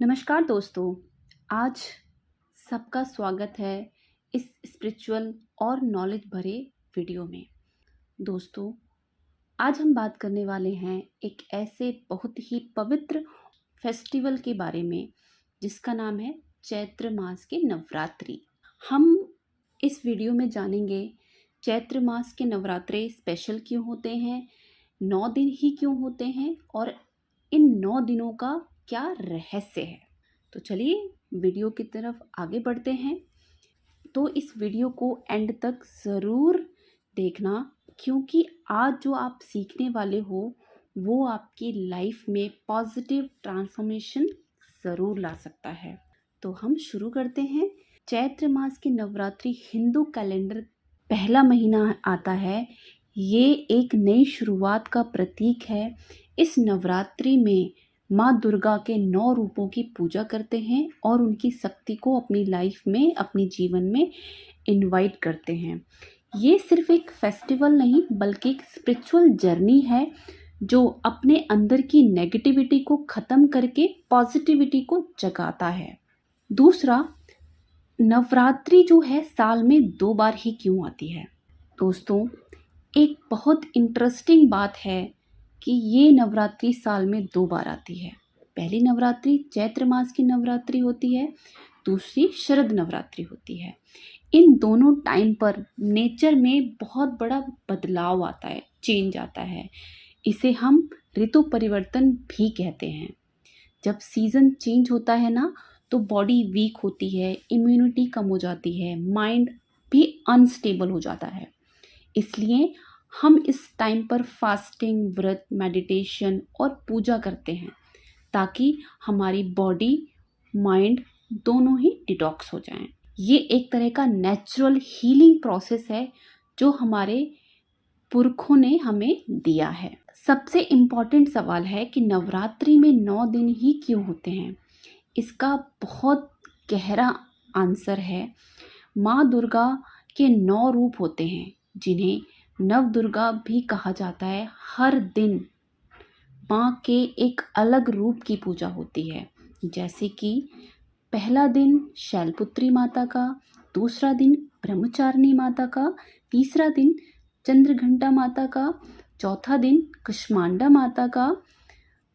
नमस्कार दोस्तों, आज सबका स्वागत है इस स्पिरिचुअल और नॉलेज भरे वीडियो में। दोस्तों, आज हम बात करने वाले हैं एक ऐसे बहुत ही पवित्र फेस्टिवल के बारे में जिसका नाम है चैत्र मास के नवरात्रि। हम इस वीडियो में जानेंगे चैत्र मास के नवरात्रे स्पेशल क्यों होते हैं, 9 दिन ही क्यों होते हैं और इन 9 दिनों का क्या रहस्य है। तो चलिए वीडियो की तरफ आगे बढ़ते हैं। तो इस वीडियो को एंड तक ज़रूर देखना, क्योंकि आज जो आप सीखने वाले हो वो आपकी लाइफ में पॉजिटिव ट्रांसफॉर्मेशन ज़रूर ला सकता है। तो हम शुरू करते हैं। चैत्र मास की नवरात्रि हिंदू कैलेंडर पहला महीना आता है। ये एक नई शुरुआत का प्रतीक है। इस नवरात्रि में माँ दुर्गा के 9 रूपों की पूजा करते हैं और उनकी शक्ति को अपनी लाइफ में, अपने जीवन में इनवाइट करते हैं। ये सिर्फ एक फेस्टिवल नहीं बल्कि एक स्पिरिचुअल जर्नी है जो अपने अंदर की नेगेटिविटी को ख़त्म करके पॉजिटिविटी को जगाता है। दूसरा, नवरात्रि जो है साल में 2 बार ही क्यों आती है। दोस्तों, एक बहुत इंटरेस्टिंग बात है कि ये नवरात्रि साल में 2 बार आती है। पहली नवरात्रि चैत्र मास की नवरात्रि होती है, दूसरी शरद नवरात्रि होती है। इन दोनों टाइम पर नेचर में बहुत बड़ा बदलाव आता है, चेंज आता है। इसे हम ऋतु परिवर्तन भी कहते हैं। जब सीज़न चेंज होता है ना, तो बॉडी वीक होती है, इम्यूनिटी कम हो जाती है, माइंड भी अनस्टेबल हो जाता है। इसलिए हम इस टाइम पर फास्टिंग, व्रत, मेडिटेशन और पूजा करते हैं ताकि हमारी बॉडी, माइंड दोनों ही डिटॉक्स हो जाएं। ये एक तरह का नेचुरल हीलिंग प्रोसेस है जो हमारे पुरखों ने हमें दिया है। सबसे इम्पॉर्टेंट सवाल है कि नवरात्रि में 9 दिन ही क्यों होते हैं। इसका बहुत गहरा आंसर है। माँ दुर्गा के 9 रूप होते हैं जिन्हें नव दुर्गा भी कहा जाता है। हर दिन माँ के एक अलग रूप की पूजा होती है, जैसे कि पहला दिन शैलपुत्री माता का, दूसरा दिन ब्रह्मचारिणी माता का, तीसरा दिन चंद्रघंटा माता का, चौथा दिन कुष्मांडा माता का,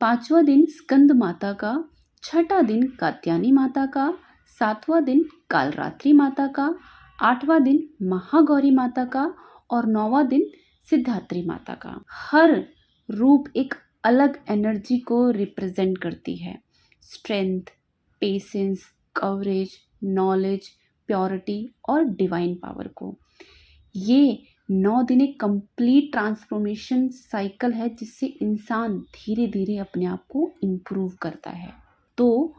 पांचवा दिन स्कंद माता का, छठा दिन कात्यायनी माता का, सातवां दिन कालरात्रि माता का, आठवां दिन महागौरी माता का और 9वां दिन सिद्धात्री माता का। हर रूप एक अलग एनर्जी को रिप्रेजेंट करती है। Strength, patience, coverage, knowledge, purity और डिवाइन पावर को। ये 9 दिन एक कंप्लीट ट्रांसफॉर्मेशन साइकिल है जिससे इंसान धीरे धीरे अपने आप को इम्प्रूव करता है। तो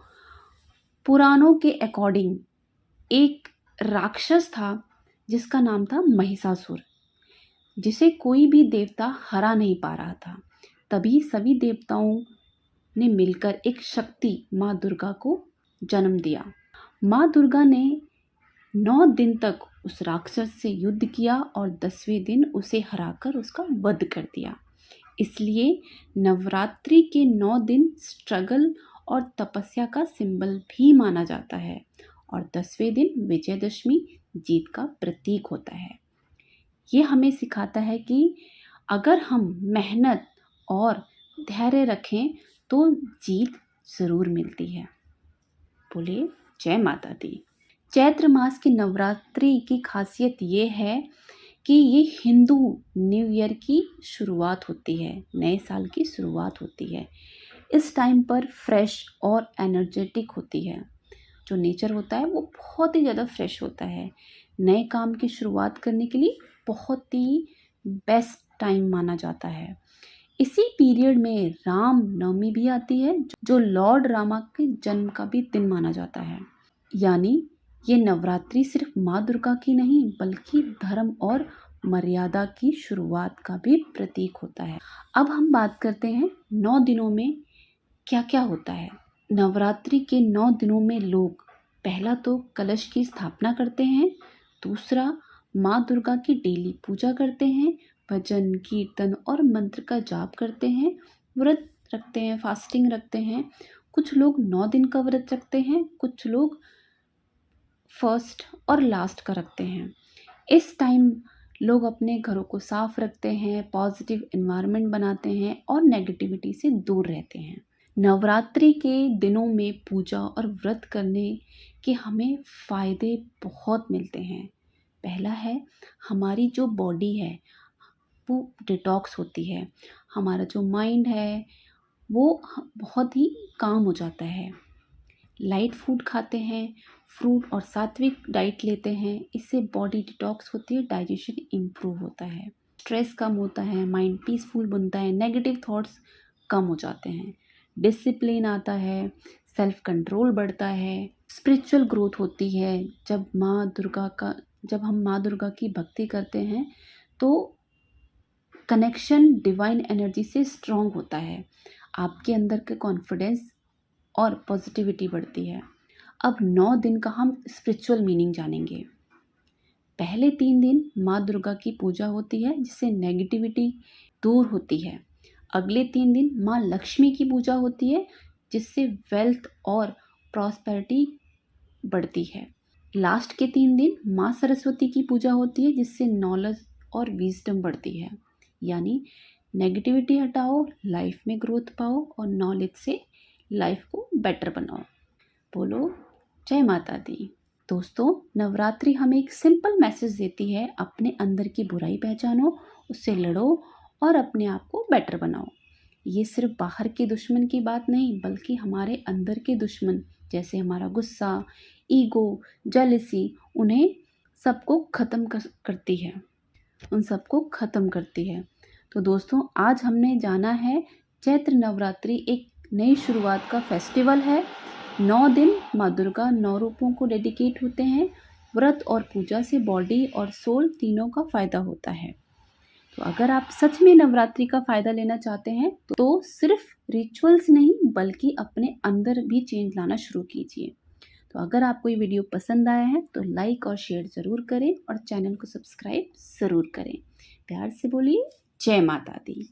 पुराणों के अकॉर्डिंग एक राक्षस था जिसका नाम था महिषासुर, जिसे कोई भी देवता हरा नहीं पा रहा था। तभी सभी देवताओं ने मिलकर एक शक्ति माँ दुर्गा को जन्म दिया। माँ दुर्गा ने 9 दिन तक उस राक्षस से युद्ध किया और 10वें दिन उसे हराकर उसका वध कर दिया। इसलिए नवरात्रि के 9 दिन स्ट्रगल और तपस्या का सिंबल भी माना जाता है और 10वें दिन विजयदशमी जीत का प्रतीक होता है। ये हमें सिखाता है कि अगर हम मेहनत और धैर्य रखें तो जीत ज़रूर मिलती है। बोलिए जय माता दी। चैत्र मास की नवरात्रि की खासियत ये है कि ये हिंदू न्यू ईयर की शुरुआत होती है, नए साल की शुरुआत होती है। इस टाइम पर फ्रेश और एनर्जेटिक होती है। जो नेचर होता है वो बहुत ही ज़्यादा फ्रेश होता है। नए काम की शुरुआत करने के लिए बहुत ही बेस्ट टाइम माना जाता है। इसी पीरियड में राम नवमी भी आती है जो लॉर्ड रामा के जन्म का भी दिन माना जाता है। यानी ये नवरात्रि सिर्फ माँ दुर्गा की नहीं बल्कि धर्म और मर्यादा की शुरुआत का भी प्रतीक होता है। अब हम बात करते हैं 9 दिनों में क्या क्या होता है। नवरात्रि के 9 दिनों में लोग पहला तो कलश की स्थापना करते हैं, दूसरा माँ दुर्गा की डेली पूजा करते हैं, भजन, कीर्तन और मंत्र का जाप करते हैं, व्रत रखते हैं, फास्टिंग रखते हैं, कुछ लोग 9 दिन का व्रत रखते हैं, कुछ लोग फर्स्ट और लास्ट का रखते हैं। इस टाइम लोग अपने घरों को साफ रखते हैं, पॉजिटिव एनवायरनमेंट बनाते हैं और नेगेटिविटी से दूर रहते हैं। नवरात्रि के दिनों में पूजा और व्रत करने के हमें फ़ायदे बहुत मिलते हैं। पहला है, हमारी जो बॉडी है वो डिटॉक्स होती है, हमारा जो माइंड है वो बहुत ही काम हो जाता है। लाइट फूड खाते हैं, फ्रूट और सात्विक डाइट लेते हैं, इससे बॉडी डिटॉक्स होती है, डाइजेशन इम्प्रूव होता है, स्ट्रेस कम होता है, माइंड पीसफुल बनता है, नेगेटिव थॉट्स कम हो जाते हैं, डिसिप्लिन आता है, सेल्फ कंट्रोल बढ़ता है, स्पिरिचुअल ग्रोथ होती है। जब हम माँ दुर्गा की भक्ति करते हैं तो कनेक्शन डिवाइन एनर्जी से स्ट्रॉन्ग होता है, आपके अंदर का कॉन्फिडेंस और पॉजिटिविटी बढ़ती है। अब 9 दिन का हम स्पिरिचुअल मीनिंग जानेंगे। पहले 3 दिन माँ दुर्गा की पूजा होती है जिससे नेगेटिविटी दूर होती है। अगले 3 दिन माँ लक्ष्मी की पूजा होती है जिससे वेल्थ और प्रॉस्पेरिटी बढ़ती है। लास्ट के 3 दिन माँ सरस्वती की पूजा होती है जिससे नॉलेज और विजडम बढ़ती है। यानी नेगेटिविटी हटाओ, लाइफ में ग्रोथ पाओ और नॉलेज से लाइफ को बेटर बनाओ। बोलो जय माता दी। दोस्तों, नवरात्रि हमें एक सिंपल मैसेज देती है, अपने अंदर की बुराई पहचानो, उससे लड़ो और अपने आप को बेटर बनाओ। ये सिर्फ बाहर के दुश्मन की बात नहीं, बल्कि हमारे अंदर के दुश्मन जैसे हमारा गुस्सा, ईगो, जेलसी, उन्हें सबको ख़त्म करती है, उन सबको ख़त्म करती है। तो दोस्तों, आज हमने जाना है चैत्र नवरात्रि एक नई शुरुआत का फेस्टिवल है। 9 दिन माँ दुर्गा 9 रूपों को डेडिकेट होते हैं। व्रत और पूजा से बॉडी और सोल तीनों का फ़ायदा होता है। तो अगर आप सच में नवरात्रि का फ़ायदा लेना चाहते हैं तो सिर्फ रिचुअल्स नहीं बल्कि अपने अंदर भी चेंज लाना शुरू कीजिए। तो अगर आपको ये वीडियो पसंद आया है तो लाइक और शेयर ज़रूर करें और चैनल को सब्सक्राइब ज़रूर करें। प्यार से बोलिए जय माता दी।